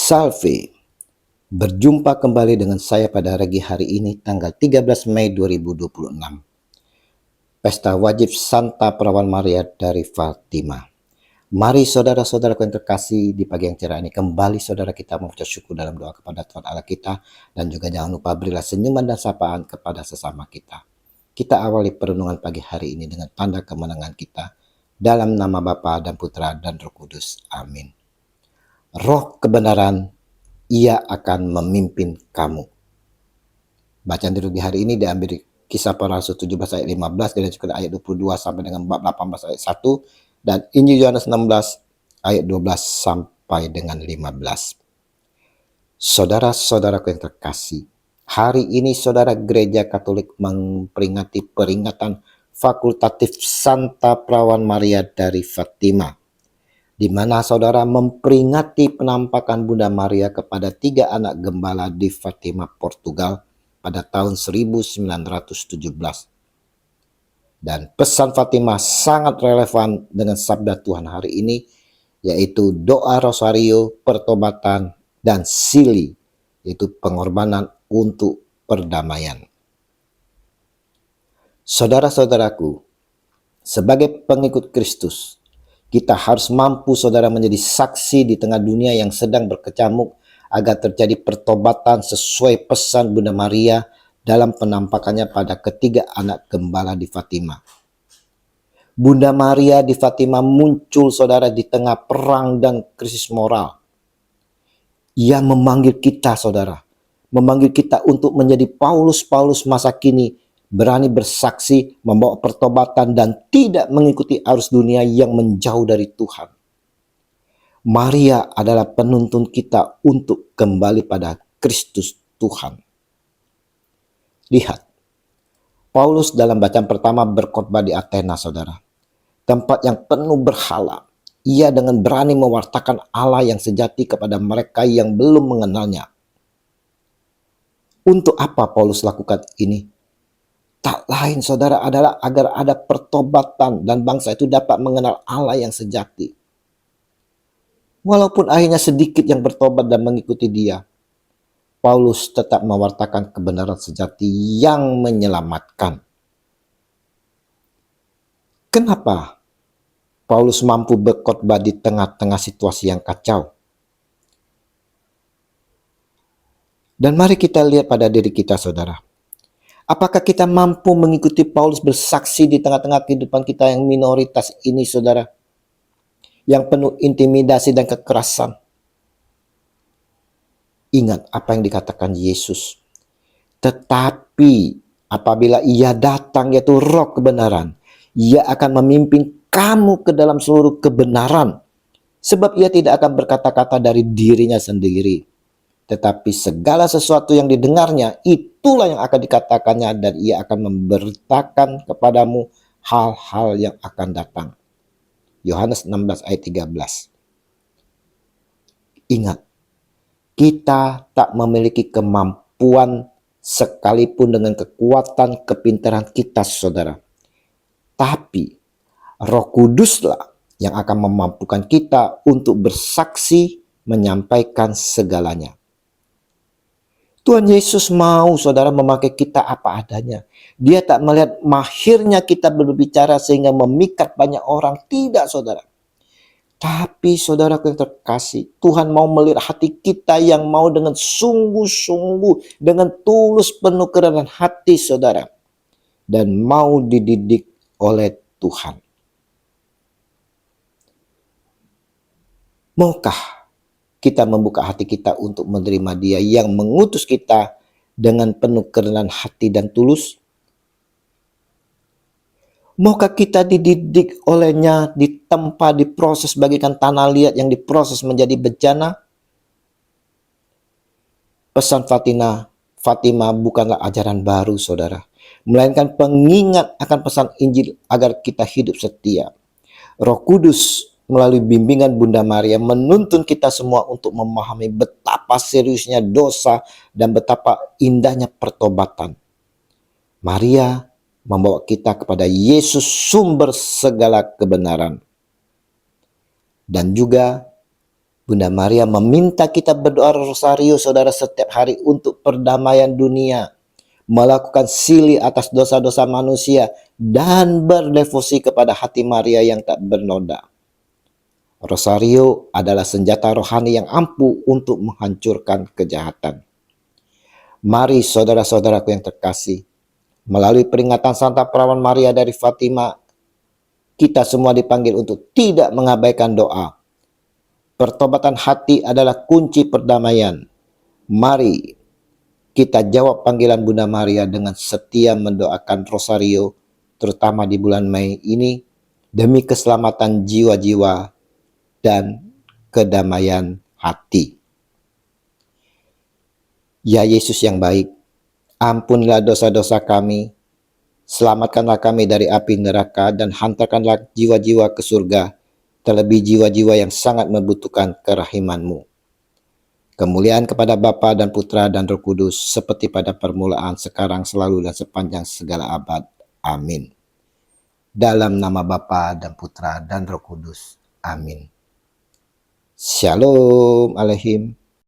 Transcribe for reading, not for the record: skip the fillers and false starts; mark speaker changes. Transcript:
Speaker 1: Salve, berjumpa kembali dengan saya pada pagi hari ini tanggal 13 Mei 2026. Pesta wajib Santa Perawan Maria dari Fatima. Mari saudara-saudaraku yang terkasih, di pagi yang cerah ini kembali saudara kita mengucap syukur dalam doa kepada Tuhan Allah kita, dan juga jangan lupa berilah senyuman dan sapaan kepada sesama kita. Kita awali perenungan pagi hari ini dengan tanda kemenangan kita dalam nama Bapa dan Putra dan Roh Kudus. Amin. Roh kebenaran, Ia akan memimpin kamu. Bacaan di hari ini diambil Kisah Para Rasul 17 ayat 15 dan juga ayat 22 sampai dengan bab 18 ayat 1 dan Injil Yohanes 16 ayat 12 sampai dengan 15. Saudara-saudaraku yang terkasih, hari ini saudara Gereja Katolik memperingati peringatan fakultatif Santa Perawan Maria dari Fatima, di mana saudara memperingati penampakan Bunda Maria kepada 3 anak gembala di Fatima, Portugal pada tahun 1917. Dan pesan Fatima sangat relevan dengan sabda Tuhan hari ini, yaitu doa rosario, pertobatan, dan sili, yaitu pengorbanan untuk perdamaian. Saudara-saudaraku, sebagai pengikut Kristus, kita harus mampu saudara menjadi saksi di tengah dunia yang sedang berkecamuk agar terjadi pertobatan sesuai pesan Bunda Maria dalam penampakannya pada ketiga anak gembala di Fatima. Bunda Maria di Fatima muncul saudara di tengah perang dan krisis moral. Ia memanggil kita saudara, memanggil kita untuk menjadi Paulus-Paulus masa kini, berani bersaksi, membawa pertobatan dan tidak mengikuti arus dunia yang menjauh dari Tuhan. Maria adalah penuntun kita untuk kembali pada Kristus Tuhan. Lihat, Paulus dalam bacaan pertama berkhotbah di Athena saudara, tempat yang penuh berhala. Ia dengan berani mewartakan Allah yang sejati kepada mereka yang belum mengenalnya. Untuk apa Paulus lakukan ini? Tak lain saudara adalah agar ada pertobatan dan bangsa itu dapat mengenal Allah yang sejati. Walaupun akhirnya sedikit yang bertobat dan mengikuti dia, Paulus tetap mewartakan kebenaran sejati yang menyelamatkan. Kenapa Paulus mampu berkhotbah di tengah-tengah situasi yang kacau? Dan mari kita lihat pada diri kita saudara. Apakah kita mampu mengikuti Paulus bersaksi di tengah-tengah kehidupan kita yang minoritas ini saudara? Yang penuh intimidasi dan kekerasan. Ingat apa yang dikatakan Yesus. Tetapi apabila ia datang yaitu Roh kebenaran, ia akan memimpin kamu ke dalam seluruh kebenaran. Sebab ia tidak akan berkata-kata dari dirinya sendiri. Tetapi segala sesuatu yang didengarnya, itulah yang akan dikatakannya, dan ia akan memberitakan kepadamu hal-hal yang akan datang. Yohanes 16 ayat 13. Ingat, kita tak memiliki kemampuan sekalipun dengan kekuatan kepintaran kita saudara. Tapi Roh Kuduslah yang akan memampukan kita untuk bersaksi, menyampaikan segalanya. Tuhan Yesus mau saudara memakai kita apa adanya. Dia tak melihat mahirnya kita berbicara sehingga memikat banyak orang. Tidak saudara. Tapi saudaraku yang terkasih, Tuhan mau melihat hati kita yang mau dengan sungguh-sungguh, dengan tulus penuh kerendahan hati saudara. Dan mau dididik oleh Tuhan. Maukah kita membuka hati kita untuk menerima Dia yang mengutus kita dengan penuh kerendahan hati dan tulus? Maukah kita dididik olehnya, ditempa, diproses bagaikan tanah liat yang diproses menjadi bejana? Pesan Fatima bukanlah ajaran baru saudara, melainkan pengingat akan pesan Injil agar kita hidup setia. Roh Kudus melalui bimbingan Bunda Maria menuntun kita semua untuk memahami betapa seriusnya dosa dan betapa indahnya pertobatan. Maria membawa kita kepada Yesus sumber segala kebenaran. Dan juga Bunda Maria meminta kita berdoa rosario saudara setiap hari untuk perdamaian dunia, melakukan sili atas dosa-dosa manusia, dan berdevosi kepada hati Maria yang tak bernoda. Rosario adalah senjata rohani yang ampuh untuk menghancurkan kejahatan. Mari saudara-saudaraku yang terkasih, melalui peringatan Santa Perawan Maria dari Fatima, kita semua dipanggil untuk tidak mengabaikan doa. Pertobatan hati adalah kunci perdamaian. Mari kita jawab panggilan Bunda Maria dengan setia mendoakan rosario, terutama di bulan Mei ini, demi keselamatan jiwa-jiwa dan kedamaian hati. Ya Yesus yang baik, ampunilah dosa-dosa kami, selamatkanlah kami dari api neraka, dan hantarkanlah jiwa-jiwa ke surga, terlebih jiwa-jiwa yang sangat membutuhkan kerahiman-Mu. Kemuliaan kepada Bapa dan Putra dan Roh Kudus, seperti pada permulaan, sekarang, selalu, dan sepanjang segala abad. Amin. Dalam nama Bapa dan Putra dan Roh Kudus. Amin. Shalom Aleichem.